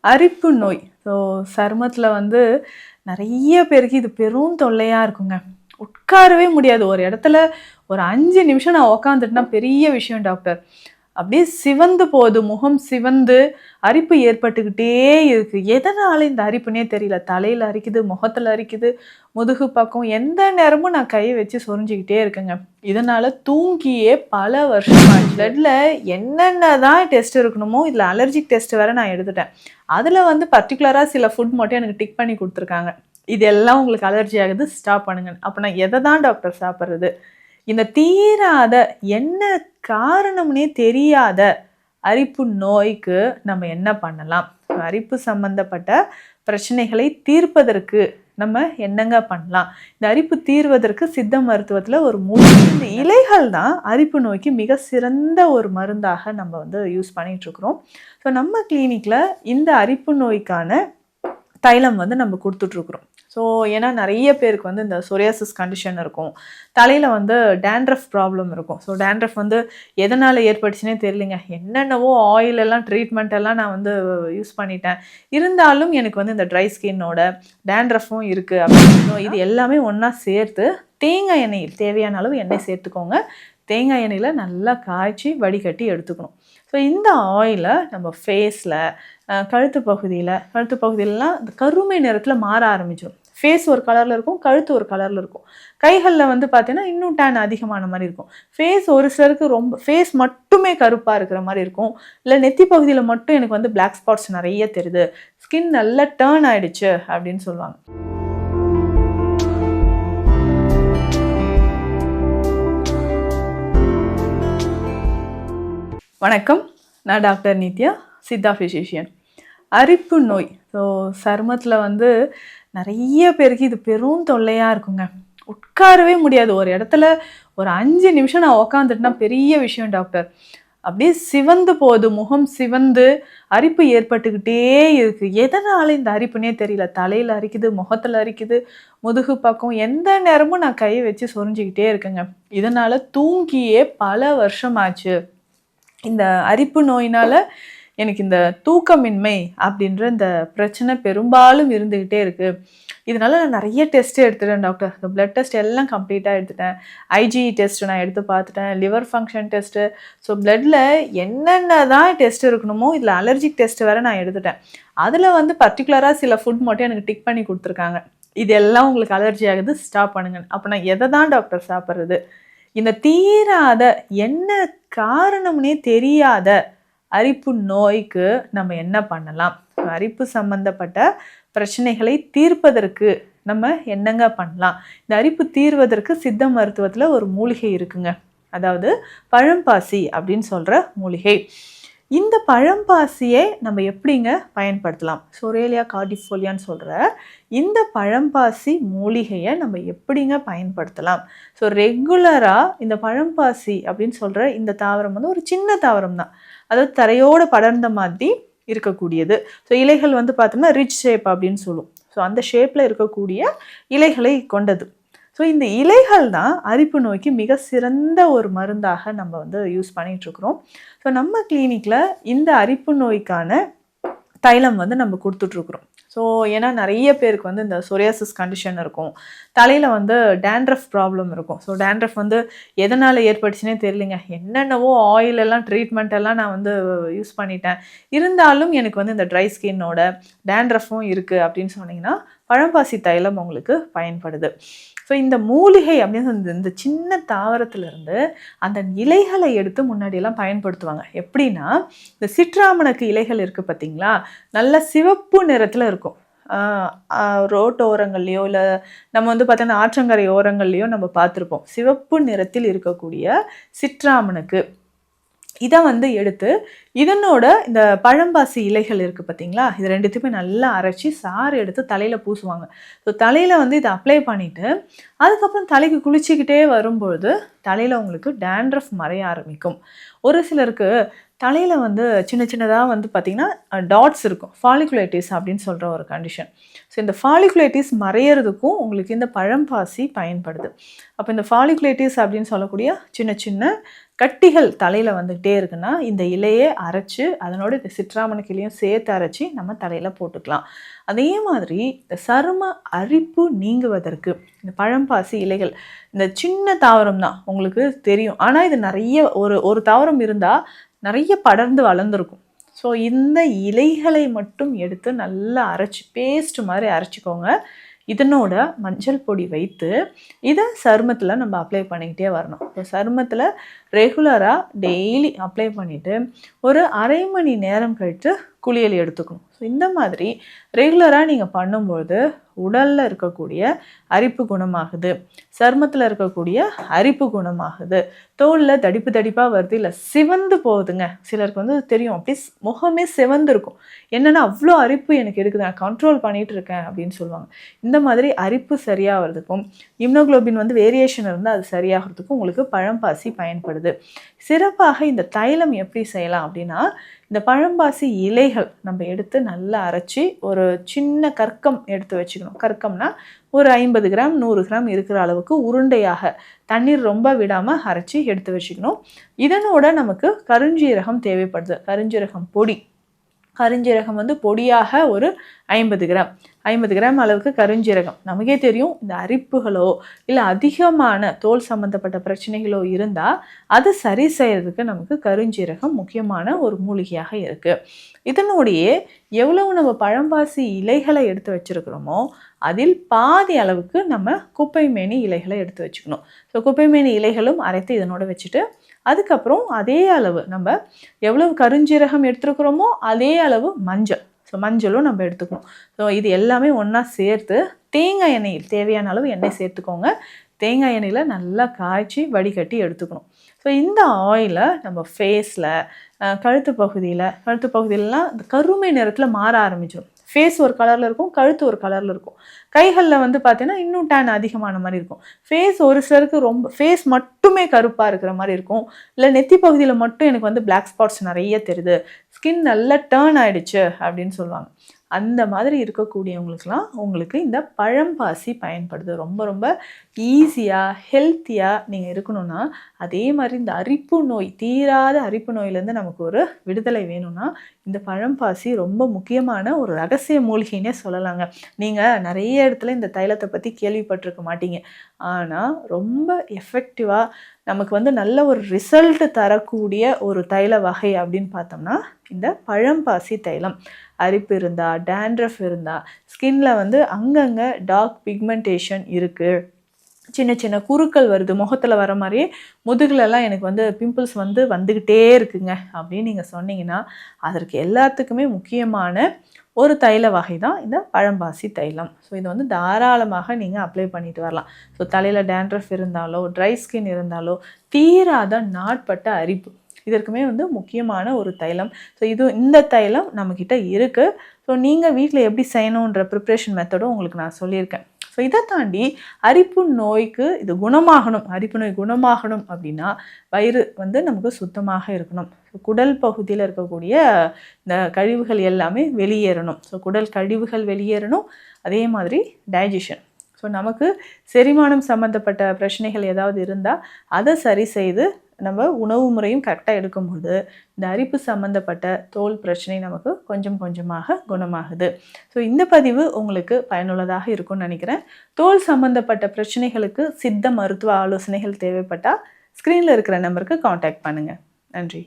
அரிப்பு நோய். ஸோ சருமத்தில வந்து நெறைய பேருக்கு இது பெரும் தொல்லையா இருக்குங்க. உட்காரவே முடியாது. ஒரு இடத்துல ஒரு 5 நிமிஷம் நான் உட்காந்துட்டேன்னா பெரிய விஷயம் டாக்டர். அப்படியே சிவந்து போகுது. முகம் சிவந்து அரிப்பு ஏற்பட்டுக்கிட்டே இருக்கு. எதனால இந்த அரிப்புன்னே தெரியல. தலையில அரிக்குது, முகத்துல அரிக்குது, முதுகு பக்கம் எந்த நேரமும் நான் கைய வச்சு சொரிஞ்சுக்கிட்டே இருக்கேங்க. இதனால தூங்கியே பல வருஷம் ஆச்சு. பிளட்ல என்னென்ன தான் டெஸ்ட் இருக்கணுமோ, இதுல அலர்ஜிக் டெஸ்ட் வேற நான் எடுத்துட்டேன். அதுல வந்து பர்ட்டிகுலரா சில ஃபுட் மட்டும் எனக்கு டிக் பண்ணி குடுத்துருக்காங்க. இதெல்லாம் உங்களுக்கு அலர்ஜி ஆகுது, ஸ்டாப் பண்ணுங்க. அப்ப நான் எத தான் டாக்டர் சாப்பிடுறது? இந்த தீராத என்ன காரணம்னே தெரியாத அரிப்பு நோய்க்கு நம்ம என்ன பண்ணலாம்? அரிப்பு சம்பந்தப்பட்ட பிரச்சனைகளை தீர்ப்பதற்கு நம்ம என்னங்க பண்ணலாம்? இந்த அரிப்பு தீர்வதற்கு சித்த மருத்துவத்துல ஒரு இந்த இலைகள் தான் அரிப்பு நோய்க்கு மிக சிறந்த ஒரு மருந்தாக நம்ம வந்து யூஸ் பண்ணிட்டு இருக்கிறோம். ஸோ நம்ம கிளினிக்ல இந்த அரிப்பு நோய்க்கான தைலம் வந்து நம்ம கொடுத்துட்ருக்குறோம். ஸோ ஏன்னா நிறைய பேருக்கு வந்து இந்த சொரியாசிஸ் கண்டிஷன் இருக்கும், தலையில் வந்து டேண்ட்ரஃப் ப்ராப்ளம் இருக்கும். ஸோ டேண்ட்ரஃப் வந்து எதனால் ஏற்பட்டுச்சுன்னே தெரியலைங்க. என்னென்னவோ ஆயில் எல்லாம் ட்ரீட்மெண்ட் எல்லாம் நான் வந்து யூஸ் பண்ணிட்டேன். இருந்தாலும் எனக்கு வந்து இந்த ட்ரை ஸ்கின்னோட டேண்ட்ரஃபும் இருக்குது அப்படின்னு இது எல்லாமே ஒன்றா சேர்த்து தேங்காய் எண்ணெயில் தேவையான அளவு எண்ணெய் சேர்த்துக்கோங்க. தேங்காய் எண்ணெயில் நல்லா காய்ச்சி வடிகட்டி எடுத்துக்கணும். ஸோ இந்த ஆயிலை நம்ம ஃபேஸில், கழுத்து பகுதியிலலாம் இந்த கருமை நிறத்தில் மாற ஆரம்பிச்சிடும். ஃபேஸ் ஒரு கலரில் இருக்கும், கழுத்து ஒரு கலரில் இருக்கும். கைகளில் வந்து பார்த்தீங்கன்னா இன்னும் டேன் அதிகமான மாதிரி இருக்கும். ஃபேஸ் ஒரு சிலருக்கு ரொம்ப ஃபேஸ் மட்டுமே கருப்பாக இருக்கிற மாதிரி இருக்கும். இல்லை நெத்தி பகுதியில் மட்டும் எனக்கு வந்து பிளாக் ஸ்பாட்ஸ் நிறைய தெரியுது, ஸ்கின் நல்லா டேர்ன் ஆகிடுச்சு அப்படின்னு சொல்லுவாங்க. வணக்கம், நான் டாக்டர் நித்யா, சித்தா ஃபிசிஷியன். அரிப்பு நோய். ஸோ சருமத்தில் வந்து நிறைய பேருக்கு இது பெரும் தொல்லையாக இருக்குங்க. உட்காரவே முடியாது. ஒரு இடத்துல ஒரு 5 நிமிஷம் நான் உட்காந்துட்டேன்னா பெரிய விஷயம் டாக்டர். அப்படியே சிவந்து போகுது. முகம் சிவந்து அரிப்பு ஏற்பட்டுக்கிட்டே இருக்கு. எதனால இந்த அரிப்புன்னே தெரியல. தலையில் அரிக்குது, முகத்தில் அரிக்குது, முதுகு பக்கம் எந்த நேரமும் நான் கையை வச்சு சொரிஞ்சுக்கிட்டே இருக்கேங்க. இதனால தூங்கியே பல வருஷம் ஆச்சு. இந்த அரிப்பு நோயினால் எனக்கு இந்த தூக்கமின்மை அப்படின்ற இந்த பிரச்சனை பெரும்பாலும் இருந்துக்கிட்டே இருக்குது. இதனால் நான் நிறைய டெஸ்ட்டு எடுத்துட்டேன் டாக்டர். இந்த பிளட் டெஸ்ட் எல்லாம் கம்ப்ளீட்டாக எடுத்துட்டேன். ஐஜி டெஸ்ட்டு நான் எடுத்து பார்த்துட்டேன், லிவர் ஃபங்க்ஷன் டெஸ்ட்டு. ஸோ பிளட்டில் என்னென்ன தான் டெஸ்ட் இருக்கணுமோ, இதில் அலர்ஜிக் டெஸ்ட் வேறு நான் எடுத்துட்டேன். அதில் வந்து பர்ட்டிகுலராக சில ஃபுட் மட்டும் எனக்கு டிக் பண்ணி கொடுத்துருக்காங்க. இதெல்லாம் உங்களுக்கு அலர்ஜி ஆகுது, ஸ்டாப் பண்ணுங்க. அப்போ நான் எதை தான் டாக்டர் சாப்பிட்றது? இந்த தீராத என்ன காரணம்னே தெரியாத அரிப்பு நோய்க்கு நம்ம என்ன பண்ணலாம்? அரிப்பு சம்பந்தப்பட்ட பிரச்சனைகளை தீர்ப்பதற்கு நம்ம என்னங்க பண்ணலாம்? இந்த அரிப்பு தீர்வதற்கு சித்த மருத்துவத்தில் ஒரு மூலிகை இருக்குங்க. அதாவது பழம்பாசி அப்படின்னு சொல்கிற மூலிகை. இந்த பழம்பாசியை நம்ம எப்படிங்க பயன்படுத்தலாம்? சொரேலியா கார்டிஃபோலியான்னு சொல்கிற இந்த பழம்பாசி மூலிகையை நம்ம எப்படிங்க பயன்படுத்தலாம்? ஸோ ரெகுலராக இந்த பழம்பாசி அப்படின்னு சொல்கிற இந்த தாவரம் வந்து ஒரு சின்ன தாவரம் தான். அதாவது தரையோடு படர்ந்த மாதிரி இருக்கக்கூடியது. ஸோ இலைகள் வந்து பார்த்தோம்னா ரிச் ஷேப் அப்படின்னு சொல்லுவோம். ஸோ அந்த ஷேப்பில் இருக்கக்கூடிய இலைகளை கொண்டது. ஸோ இந்த இலைகள் தான் அரிப்பு நோய்க்கு மிக சிறந்த ஒரு மருந்தாக நம்ம வந்து யூஸ் பண்ணிகிட்ருக்குறோம். ஸோ நம்ம கிளினிக்கில் இந்த அரிப்பு நோய்க்கான தைலம் வந்து நம்ம கொடுத்துட்ருக்குறோம். ஸோ ஏன்னா நிறைய பேருக்கு வந்து இந்த சொரியாசிஸ் கண்டிஷன் இருக்கும், தலையில் வந்து டேண்ட்ரஃப் ப்ராப்ளம் இருக்கும். ஸோ டேண்ட்ரஃப் வந்து எதனால் ஏற்பட்டுச்சுன்னே தெரியலைங்க. என்னென்னவோ ஆயில் எல்லாம் ட்ரீட்மெண்ட் எல்லாம் நான் வந்து யூஸ் பண்ணிட்டேன். இருந்தாலும் எனக்கு வந்து இந்த ட்ரை ஸ்கின்னோட டேண்ட்ரஃபும் இருக்குது அப்படின்னு சொன்னிங்கன்னா பழம்பாசி தைலம் உங்களுக்கு பயன்படுது. ஸோ இந்த மூலிகை அப்படின்னு இந்த சின்ன தாவரத்துலேருந்து அந்த இலைகளை எடுத்து முன்னாடியெல்லாம் பயன்படுத்துவாங்க. எப்படின்னா இந்த சிட்ராமணக்கு இலைகள் இருக்குது பார்த்தீங்களா, நல்ல சிவப்பு நிறத்தில் இருக்கும். ரோட்டு ஓரங்கள்லையோ இல்லை நம்ம வந்து பார்த்தோன்னா ஆற்றங்கரை ஓரங்கள்லையோ நம்ம பார்த்துருப்போம். சிவப்பு நிறத்தில் இருக்கக்கூடிய சிட்ராமணக்கு இதை வந்து எடுத்து இதனோட இந்த பழம்பாசி இலைகள் இருக்குது பார்த்தீங்களா, இது ரெண்டுத்தையுமே நல்லா அரைச்சி சாறு எடுத்து தலையில் பூசுவாங்க. ஸோ தலையில் வந்து இதை அப்ளை பண்ணிவிட்டு அதுக்கப்புறம் தலைக்கு குளிச்சிக்கிட்டே வரும்பொழுது தலையில் உங்களுக்கு டேண்ட்ரஃப் மறைய ஆரம்பிக்கும். ஒரு சிலருக்கு தலையில் வந்து சின்ன சின்னதாக வந்து பார்த்திங்கன்னா டாட்ஸ் இருக்கும், ஃபாலிகுலைட்டிஸ் அப்படின்னு சொல்கிற ஒரு கண்டிஷன். ஸோ இந்த ஃபாலிகுலைட்டிஸ் மறையிறதுக்கும் உங்களுக்கு இந்த பழம்பாசி பயன்படுது. அப்போ இந்த ஃபாலிகுலைட்டிஸ் அப்படின்னு சொல்லக்கூடிய சின்ன சின்ன கட்டிகள் தலையில் வந்துக்கிட்டே இருக்குன்னா இந்த இலையை அரைச்சி அதனோட இந்த சிட்ராமணி கிளையும் சேர்த்து அரைச்சி நம்ம தலையில் போட்டுக்கலாம். அதே மாதிரி இந்த சரும அரிப்பு நீங்குவதற்கு இந்த பழம்பாசி இலைகள், இந்த சின்ன தாவரம் தான் உங்களுக்கு தெரியும், ஆனால் இது நிறைய ஒரு தாவரம் இருந்தால் நிறைய படர்ந்து வளர்ந்துருக்கும். ஸோ இந்த இலைகளை மட்டும் எடுத்து நல்லா அரைச்சி பேஸ்ட் மாதிரி அரைச்சிக்கோங்க. இதனோட மஞ்சள் பொடி வைத்து இதை சருமத்தில் நம்ம அப்ளை பண்ணிக்கிட்டே வரணும். ஸோ சருமத்தில் ரெகுலராக டெய்லி அப்ளை பண்ணிவிட்டு ஒரு அரை மணி நேரம் கழித்து குளியல் எடுத்துக்கணும். ஸோ இந்த மாதிரி ரெகுலராக நீங்கள் பண்ணும்போது உடலில் இருக்கக்கூடிய அரிப்பு குணமாகுது, சருமத்தில் இருக்கக்கூடிய அரிப்பு குணமாகுது, தோலில் தடிப்பு தடிப்பாக வருது, இல்லை சிவந்து போகுதுங்க. சிலருக்கு வந்து தெரியும், அப்படியே முகமே சிவந்து இருக்கும். என்னென்னா அவ்வளோ அரிப்பு எனக்கு இருக்குது, நான் கண்ட்ரோல் பண்ணிகிட்டு இருக்கேன் அப்படின்னு சொல்லுவாங்க. இந்த மாதிரி அரிப்பு சரியாகிறதுக்கும் இம்னோகுளோபின் வந்து வேரியேஷன் இருந்தால் அது சரியாகிறதுக்கும் உங்களுக்கு பழம்பாசி பயன்படுது. சிறப்பாக இந்த தைலம் எப்படி செய்யலாம் அப்படின்னா, இந்த பழம்பாசி இலைகள் நம்ம எடுத்து நல்லா அரைச்சி ஒரு சின்ன கற்கம் எடுத்து வச்சுக்கணும். கற்கம்னா ஒரு 50 கிராம் 100 கிராம் இருக்கிற அளவுக்கு உருண்டையாக தண்ணீர் ரொம்ப விடாமல் அரைச்சி எடுத்து வச்சுக்கணும். இதனோட நமக்கு கருஞ்சீரகம் தேவைப்படுது. கருஞ்சீரகம் பொடி, கருஞ்சீரகம் வந்து பொடியாக ஒரு 50 கிராம் அளவுக்கு கருஞ்சீரகம். நமக்கே தெரியும், இந்த அரிப்புகளோ இல்லை அதிகமான தோல் சம்மந்தப்பட்ட பிரச்சனைகளோ இருந்தால் அது சரி செய்யறதுக்கு நமக்கு கருஞ்சீரகம் முக்கியமான ஒரு மூலிகையாக இருக்குது. இதனுடைய எவ்வளவு நம்ம பழம்பாசி இலைகளை எடுத்து வச்சுருக்கிறோமோ அதில் பாதி அளவுக்கு நம்ம குப்பைமேனி இலைகளை எடுத்து வச்சுக்கணும். ஸோ குப்பைமேனி இலைகளும் அரைத்து இதனோட வச்சுட்டு அதுக்கப்புறம் அதே அளவு நம்ம எவ்வளவு கருஞ்சீரகம் எடுத்துருக்கிறோமோ அதே அளவு மஞ்சள், ஸோ மஞ்சளும் நம்ம எடுத்துக்கணும். ஸோ இது எல்லாமே ஒன்றா சேர்த்து தேங்காய் எண்ணெயில் தேவையான அளவு எண்ணெய் சேர்த்துக்கோங்க. தேங்காய் எண்ணெயில் நல்லா காய்ச்சி வடிகட்டி எடுத்துக்கணும். ஸோ இந்த ஆயிலை நம்ம ஃபேஸில், கழுத்து பகுதியிலலாம் இந்த கருமை நிறத்தில் மாற ஆரம்பிச்சிடும். ஃபேஸ் ஒரு கலரில் இருக்கும், கழுத்து ஒரு கலரில் இருக்கும். கைகளில் வந்து பார்த்தீங்கன்னா இன்னும் டேன் அதிகமான மாதிரி இருக்கும். ஃபேஸ் ஒரு சிலருக்கு ரொம்ப ஃபேஸ் மட்டுமே கருப்பாக இருக்கிற மாதிரி இருக்கும். இல்லை நெத்தி பகுதியில் மட்டும் எனக்கு வந்து பிளாக் ஸ்பாட்ஸ் நிறைய தெரியுது, ஸ்கின் நல்லா டேர்ன் ஆகிடுச்சு அப்படின்னு சொல்லுவாங்க. அந்த மாதிரி இருக்கக்கூடியவங்களுக்கெல்லாம் உங்களுக்கு இந்த பழம்பாசி பயன்படுது. ரொம்ப ரொம்ப ஈஸியாக ஹெல்த்தியாக நீங்கள் இருக்கணும்னா, அதே மாதிரி இந்த அரிப்பு நோய், தீராத அரிப்பு நோயிலேருந்து நமக்கு ஒரு விடுதலை வேணும்னா இந்த பழம்பாசி ரொம்ப முக்கியமான ஒரு ரகசிய மூலிகைன்னே சொல்லலாங்க. நீங்கள் நிறைய இடத்துல இந்த தைலத்தை பற்றி கேள்விப்பட்டிருக்க மாட்டீங்க. ஆனால் ரொம்ப எஃபெக்டிவாக நமக்கு வந்து நல்ல ஒரு ரிசல்ட் தரக்கூடிய ஒரு தைல வகை அப்படின்னு பார்த்தோம்னா இந்த பழம்பாசி தைலம். அரிப்பு இருந்தால், டேண்ட்ரஃப் இருந்தால், ஸ்கின்ல வந்து அங்கங்கே டார்க் பிக்மெண்டேஷன் இருக்குது, சின்ன சின்ன குறுக்கள் வருது, முகத்தில் வர மாதிரியே முதுகுலெல்லாம் எனக்கு வந்து பிம்பிள்ஸ் வந்துக்கிட்டே இருக்குங்க அப்படின்னு நீங்கள் சொன்னீங்கன்னா அதற்கு எல்லாத்துக்குமே முக்கியமான ஒரு தைல வகை தான் இந்த பழம்பாசி தைலம். ஸோ இது வந்து தாராளமாக நீங்கள் அப்ளை பண்ணிட்டு வரலாம். ஸோ தலையில் டேண்ட்ரஃப் இருந்தாலோ, ட்ரை ஸ்கின் இருந்தாலோ, தீராத நாட்பட்ட அரிப்பு, இதற்குமே வந்து முக்கியமான ஒரு தைலம். ஸோ இந்த தைலம் நம்மக்கிட்ட இருக்குது. ஸோ நீங்கள் வீட்டில் எப்படி செய்யணுன்ற ப்ரிப்ரேஷன் மெத்தடும் உங்களுக்கு நான் சொல்லியிருக்கேன். ஸோ இதை தாண்டி அரிப்பு நோய்க்கு இது குணமாகணும், அரிப்பு நோய் குணமாகணும் அப்படின்னா வயிறு வந்து நமக்கு சுத்தமாக இருக்கணும். ஸோ குடல் பகுதியில் இருக்கக்கூடிய இந்த கழிவுகள் எல்லாமே வெளியேறணும். ஸோ குடல் கழிவுகள் வெளியேறணும். அதே மாதிரி டைஜஷன், ஸோ நமக்கு செரிமானம் சம்மந்தப்பட்ட பிரச்சனைகள் ஏதாவது இருந்தால் அதை சரி செய்து நம்ம உணவு முறையும் கரெக்டாக எடுக்கும்போது இந்த அரிப்பு சம்மந்தப்பட்ட தோல் பிரச்சனை நமக்கு கொஞ்சம் கொஞ்சமாக குணமாகுது. ஸோ இந்த பதிவு உங்களுக்கு பயனுள்ளதாக இருக்கும்னு நினைக்கிறேன். தோல் சம்மந்தப்பட்ட பிரச்சனைகளுக்கு சித்த மருத்துவ ஆலோசனைகள் தேவைப்பட்டால் ஸ்க்ரீனில் இருக்கிற நம்பருக்கு காண்டாக்ட் பண்ணுங்கள். நன்றி.